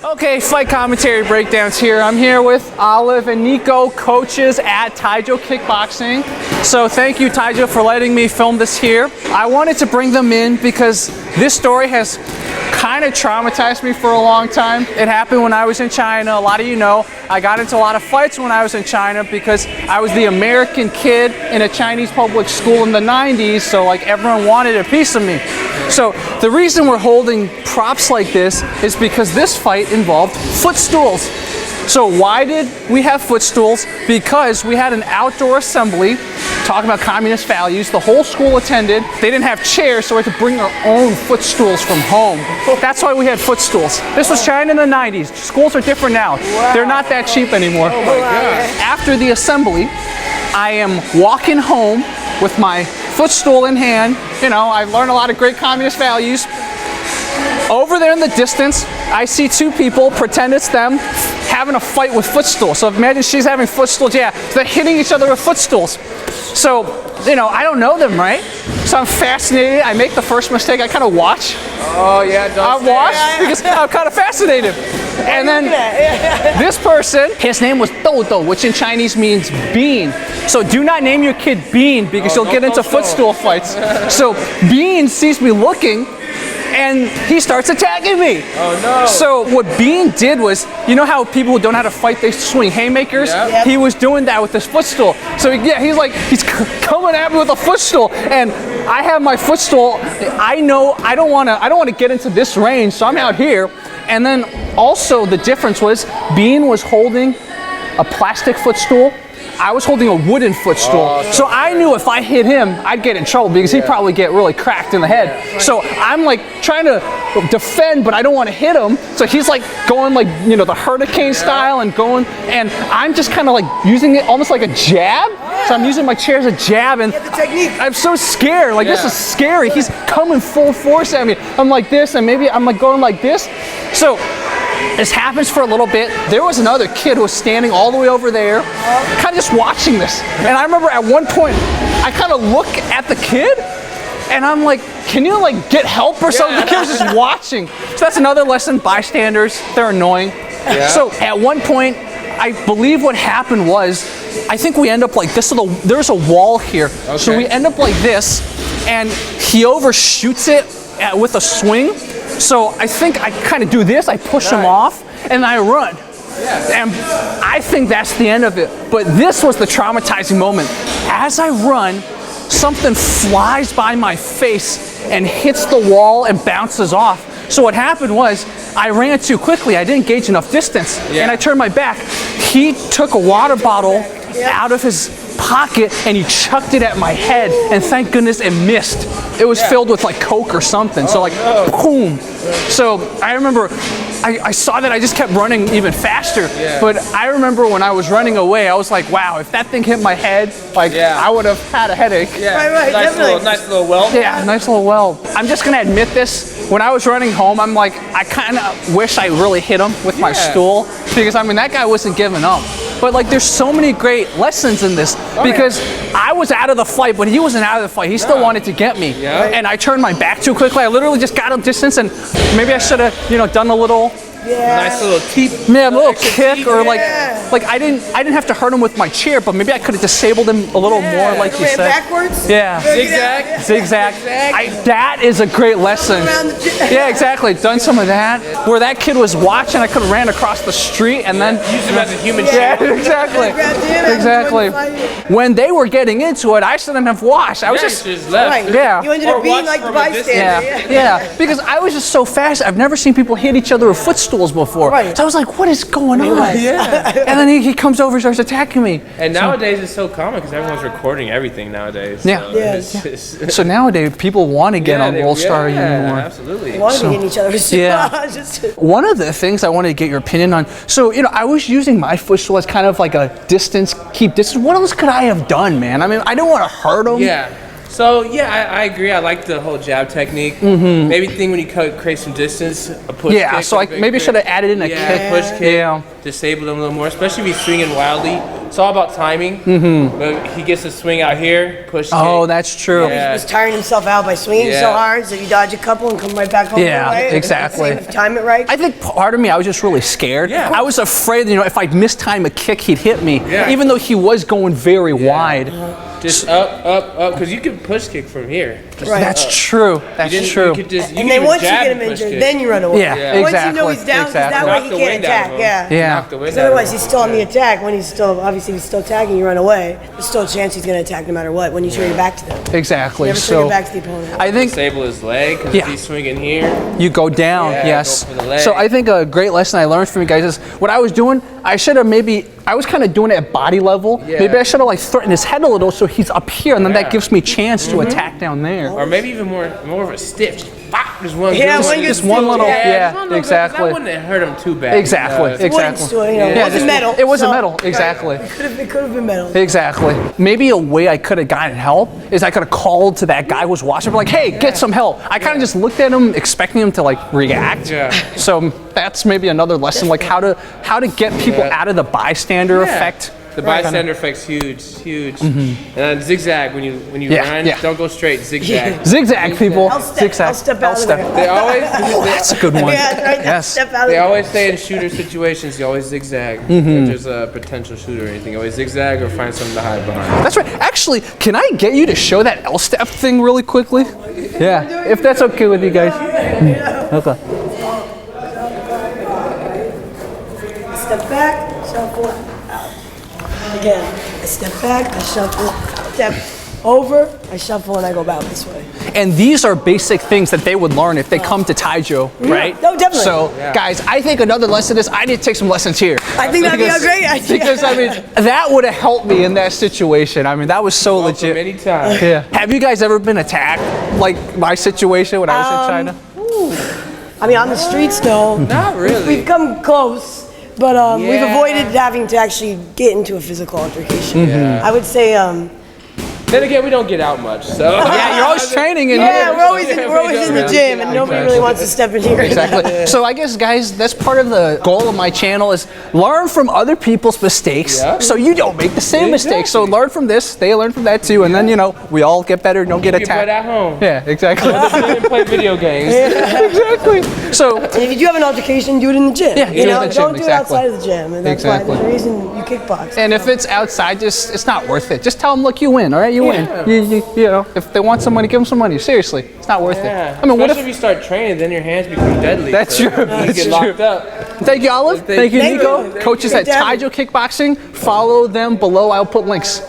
Okay, fight commentary breakdowns here. I'm here with Olive and Niko, coaches at Taejo Kickboxing. So thank you, Taejo, for letting me film this here. I wanted to bring them in because this story has kind of traumatized me for a long time. It happened when I was in China. A lot of you know I got into a lot of fights when I was in China because I was the American kid in a Chinese public school in the 90s, so like everyone wanted a piece of me. So the reason we're holding props like this is because this fight involved footstools. So why did we have footstools? Because we had an outdoor assembly talking about communist values. The whole school attended. They didn't have chairs, so we had to bring our own footstools from home. That's why we had footstools. This was China in the 90s. Schools are different now. Wow. They're not that cheap anymore. Oh my God. After the assembly, I am walking home with my footstool in hand. You know, I learned a lot of great communist values. Over there in the distance, I see two people, pretend it's them, having a fight with footstools. So imagine she's having footstools, yeah, they're hitting each other with footstools. So, you know, I don't know them, right? So I'm fascinated. I make the first mistake. I kind of watch. Oh, yeah, I watch because I'm kind of fascinated. And then this person, his name was Dodo, which in Chinese means bean. So do not name your kid Bean because you'll get into footstool fights. So Bean sees me looking and he starts attacking me. Oh no. So what Bean did was, you know how people who don't know how to fight, they swing haymakers? Yep. He was doing that with his footstool. So yeah, he's coming at me with a footstool, and I have my footstool. I know I don't want to get into this range, so I'm out here. And then also the difference was Bean was holding a plastic footstool. I was holding a wooden footstool. So I knew if I hit him, I'd get in trouble because he'd probably get really cracked in the head. So I'm like trying to defend, but I don't want to hit him. So he's like going like, you know, the hurricane style and going, and I'm just kind of like using it almost like a jab. So I'm using my chair as a jab, and I'm so scared. Like this is scary. He's coming full force at me. I'm like this, and maybe I'm like going like this. So this happens for a little bit. There was another kid who was standing all the way over there, kind of just watching this. And I remember at one point, I kind of look at the kid, and I'm like, can you like get help or something? The kid was just watching. So that's another lesson, bystanders, they're annoying. Yeah. So at one point, I believe what happened was, I think we end up like this. There's a wall here. Okay. So we end up like this, and he overshoots it with a swing. So I think I kind of do this, I push him off, and I run. Yeah. And I think that's the end of it. But this was the traumatizing moment. As I run, something flies by my face and hits the wall and bounces off. So what happened was, I ran too quickly, I didn't gauge enough distance, and I turned my back. He took a water bottle out of his pocket and he chucked it at my head, and thank goodness it missed. It was filled with like Coke or something, so like boom. So I remember I saw that, I just kept running even faster. But I remember when I was running away, I was like, wow, if that thing hit my head, like I would have had a headache. Right, nice little welt. Yeah, nice little welt. I'm just gonna admit this, when I was running home, I'm like, I kind of wish I really hit him with my stool, because I mean, that guy wasn't giving up. But like, there's so many great lessons in this, because I was out of the fight, but he wasn't out of the fight. He still wanted to get me. And I turned my back too quickly. I literally just got a distance, and maybe I should have, you know, done a little nice little teep. Yeah, a little kick, or like I didn't have to hurt him with my chair, but maybe I could have disabled him a little more, like you said. Backwards? Yeah. Zigzag. That is a great lesson. Yeah, exactly. Done some of that. Where that kid was watching, I could have ran across the street and then use him as a human shield. Yeah, exactly. Exactly. When they were getting into it, I shouldn't have watched. I was just left. Yeah. You ended up being like the bystander. Yeah, because I was just so fast. I've never seen people hit each other with footstools before. So I was like, what is going on? And then he comes over and starts attacking me. And nowadays it's so common because everyone's recording everything nowadays. So nowadays people want to get on World Star anymore. Absolutely. They want to be in each other's One of the things I wanted to get your opinion on, so you know, I was using my footstool as kind of like a keep distance. What else could I have done, man? I mean, I didn't want to hurt him. Yeah. So yeah, I agree. I like the whole jab technique. Maybe think when you create some distance, a push kick. So I maybe should have added in a kick. Push kick. Disable them a little more, especially if you're swinging wildly. It's all about timing. But he gets to swing out here, push. Oh, kick. that's true. Yeah. He was tiring himself out by swinging so hard, so you dodge a couple and come right back home. Yeah, right? exactly. If you time it right. I think part of me, I was just really scared. Yeah. I was afraid, if I'd mistime a kick, he'd hit me. Yeah. Even though he was going very wide. Just up, because you can push kick from here. Just Right. That's true. That's true. You could just, you And can then even once you jab get him and push injured, kick. then you run away. Yeah, Once exactly. you know he's down, because that exactly. way Knock he the can't wind out attack. of him. Yeah. Knock the wind Because out of otherwise him. he's still on the attack. When he's still, obviously he's still attacking, you run away. There's still a chance he's going to attack no matter what when you turn your back to them. Exactly. Never turn your back to the opponent. I think Disable his leg, because if he's swinging here. you go down, Yeah, yes. go for the leg. So I think a great lesson I learned from you guys is what I was doing, I should have I was kind of doing it at body level. Yeah. Maybe I should have threatened his head a little so he's up here, and then that gives me a chance to attack down there. Or maybe even more of a stiff. Just pop, just one. Yeah, good one one. good Just one stiff, little, yeah. Just one little exactly. That wouldn't have hurt him too bad. Exactly, because- Wooden exactly. stool, it Yeah, wasn't metal. It wasn't so- metal, exactly. It could have been metal. Exactly. Maybe a way I could have gotten help is I could have called to that guy who was watching, like, hey, get some help. I kind of just looked at him expecting him to react. Yeah. So that's maybe another lesson, how to get people out of the bystander effect. The bystander effect's huge. And then zigzag when you Yeah, run, yeah. don't go straight, zigzag. Zigzag, people. I'll step Zigzag. out of there. They always That's a good one. Yeah, that's right. Yes. Step out of they there. always say in shooter situations you always zigzag. If there's a potential shooter or anything, you always zigzag or find something to hide behind. That's right. Actually, can I get you to show that L-step thing really quickly? Yeah, if that's okay with you guys. Okay. Step back, shuffle, out. Again, I step back, I shuffle, step over, I shuffle, and I go about this way. And these are basic things that they would learn if they come to Taejo, right? No, definitely. So, guys, I think another lesson is I need to take some lessons here. I think that'd be a great idea. Because, that would have helped me in that situation. That was so legit. Many times. Yeah. Have you guys ever been attacked like my situation when I was in China? On the streets, no. Not really. We've come close, but we've avoided having to actually get into a physical altercation. I would say, Then again, we don't get out much, so. Yeah, you're always training in yeah, here. we're always in the gym, and nobody really wants to step in here. Exactly. So I guess, guys, that's part of the goal of my channel is learn from other people's mistakes so you don't make the same mistakes. So learn from this, they learn from that too, and then, we all get better, don't get Get attacked. right at home. Yeah, exactly. And play video games. Exactly. So, And if you do have an altercation, do it in the gym. Yeah, do it in the gym, don't do it exactly. outside of the gym. And that's why there's a reason you kickbox. and if it's outside, it's not worth it. Just tell them, look, you win, all right? You win. If they want some money, give them some money. Seriously, it's not worth Yeah. it. What Especially if you start training, then your hands become deadly. That's so true. You That's get true. locked up. Thank you, Olive. Thank you, Thank Nico. you. Coaches at Good to have you. Taejo Kickboxing. Follow them below. I'll put links.